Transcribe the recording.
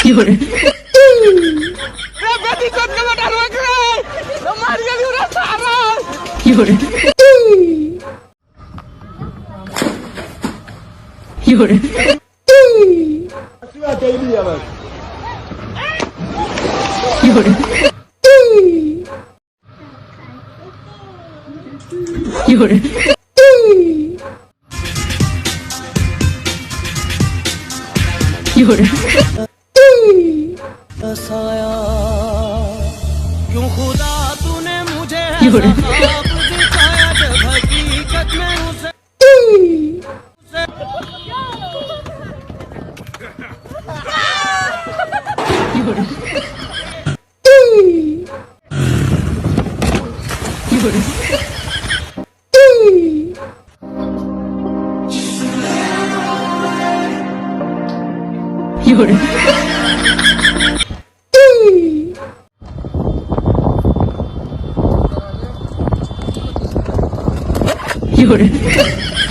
Fiore. Fiore. Fiore. Fiore. Fiore. Fiore. क्यों खुदा तूने मुझे Fiore. दिखाया जब हकीकत में उसे Fiore. Fiore. Fiore. Fiore.